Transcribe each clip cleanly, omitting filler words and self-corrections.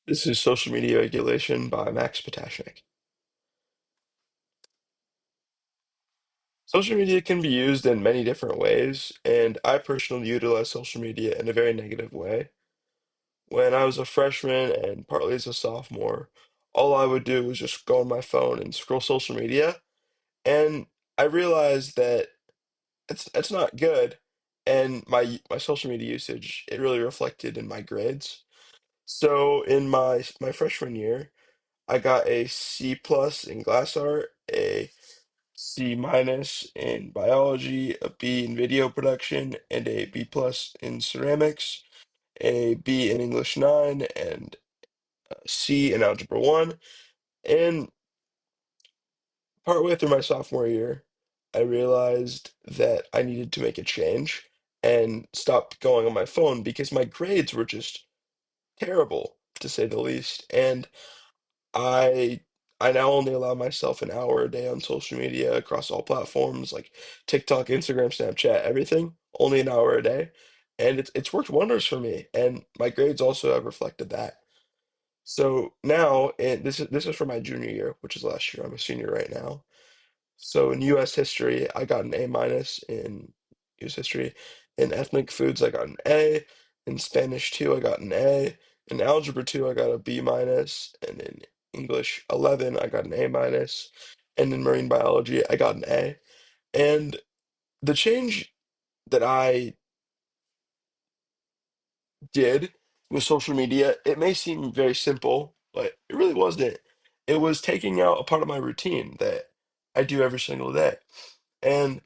This is Social Media Regulation by Max Potashnik. Social media can be used in many different ways, and I personally utilize social media in a very negative way. When I was a freshman and partly as a sophomore, all I would do was just go on my phone and scroll social media, and I realized that it's not good, and my social media usage, it really reflected in my grades. So in my freshman year, I got a C plus in glass art, a C minus in biology, a B in video production, and a B plus in ceramics, a B in English 9, and a C in Algebra 1. And partway through my sophomore year, I realized that I needed to make a change and stop going on my phone because my grades were just terrible, to say the least. And I I now only allow myself an hour a day on social media across all platforms like TikTok, Instagram, Snapchat, everything. Only an hour a day. And it's worked wonders for me. And my grades also have reflected that. So now, and this is for my junior year, which is last year. I'm a senior right now. So in US history, I got an A minus in US history. In ethnic foods, I got an A. In Spanish 2, I got an A. In algebra 2, I got a B minus. And in English 11, I got an A minus. And in marine biology, I got an A. And the change that I did with social media, it may seem very simple, but it really wasn't. It was taking out a part of my routine that I do every single day. And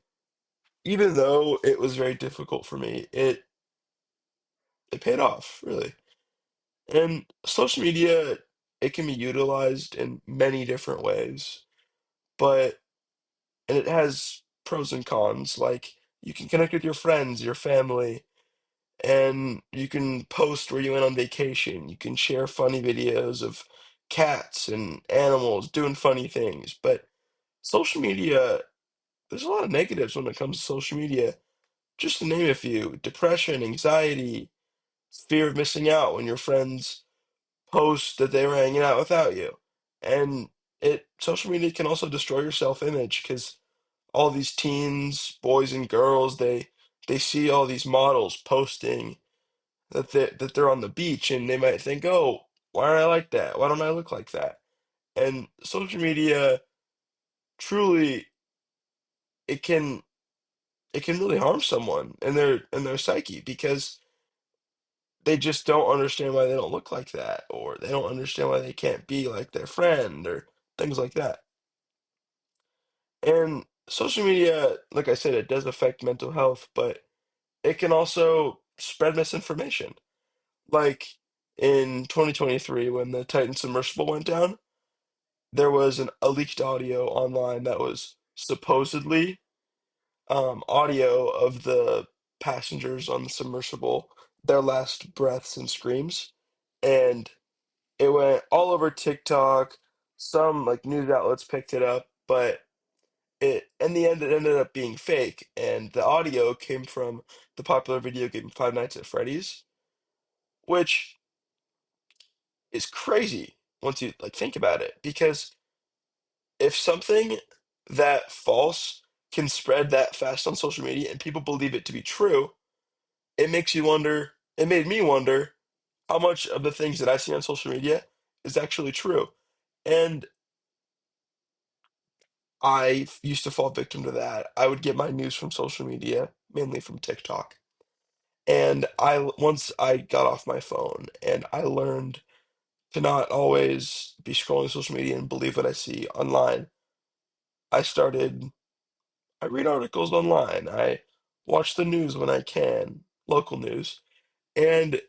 even though it was very difficult for me, it paid off, really. And social media, it can be utilized in many different ways, but and it has pros and cons. Like you can connect with your friends, your family, and you can post where you went on vacation. You can share funny videos of cats and animals doing funny things. But social media, there's a lot of negatives when it comes to social media. Just to name a few, depression, anxiety, fear of missing out when your friends post that they were hanging out without you. And social media can also destroy your self-image because all these teens, boys and girls, they see all these models posting that they're on the beach and they might think, "Oh, why aren't I like that? Why don't I look like that?" And social media truly it can it can really harm someone and their psyche because they just don't understand why they don't look like that, or they don't understand why they can't be like their friend, or things like that. And social media, like I said, it does affect mental health, but it can also spread misinformation. Like in 2023, when the Titan submersible went down, there was a leaked audio online that was supposedly audio of the passengers on the submersible, their last breaths and screams. And it went all over TikTok. Some like news outlets picked it up, but it in the end it ended up being fake. And the audio came from the popular video game Five Nights at Freddy's, which is crazy once you like think about it. Because if something that false can spread that fast on social media and people believe it to be true, it makes you wonder. It made me wonder how much of the things that I see on social media is actually true. And used to fall victim to that. I would get my news from social media, mainly from TikTok. And once I got off my phone and I learned to not always be scrolling social media and believe what I see online, I started, I read articles online. I watch the news when I can, local news, and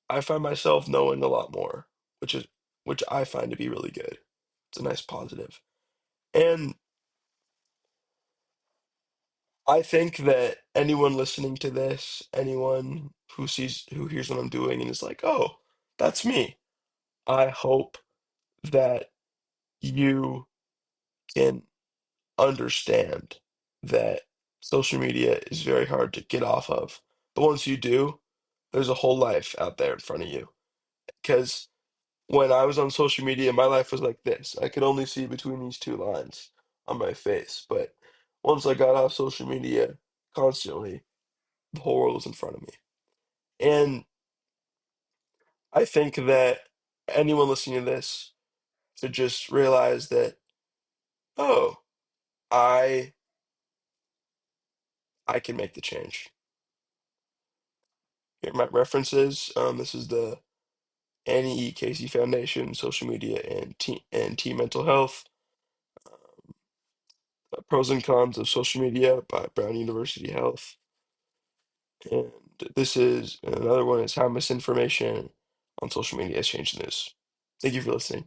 I find myself knowing a lot more, which is which I find to be really good. It's a nice positive. And I think that anyone listening to this, anyone who hears what I'm doing and is like, "Oh, that's me." I hope that you can understand that social media is very hard to get off of. But once you do, there's a whole life out there in front of you. Because when I was on social media, my life was like this. I could only see between these two lines on my face. But once I got off social media constantly, the whole world was in front of me. And I think that anyone listening to this should just realize that, oh, I I can make the change. Here are my references. This is the Annie E. Casey Foundation, Social Media and Teen Mental Health. Pros and Cons of Social Media by Brown University Health. And this is another one is How Misinformation on Social Media has changed the news. Thank you for listening.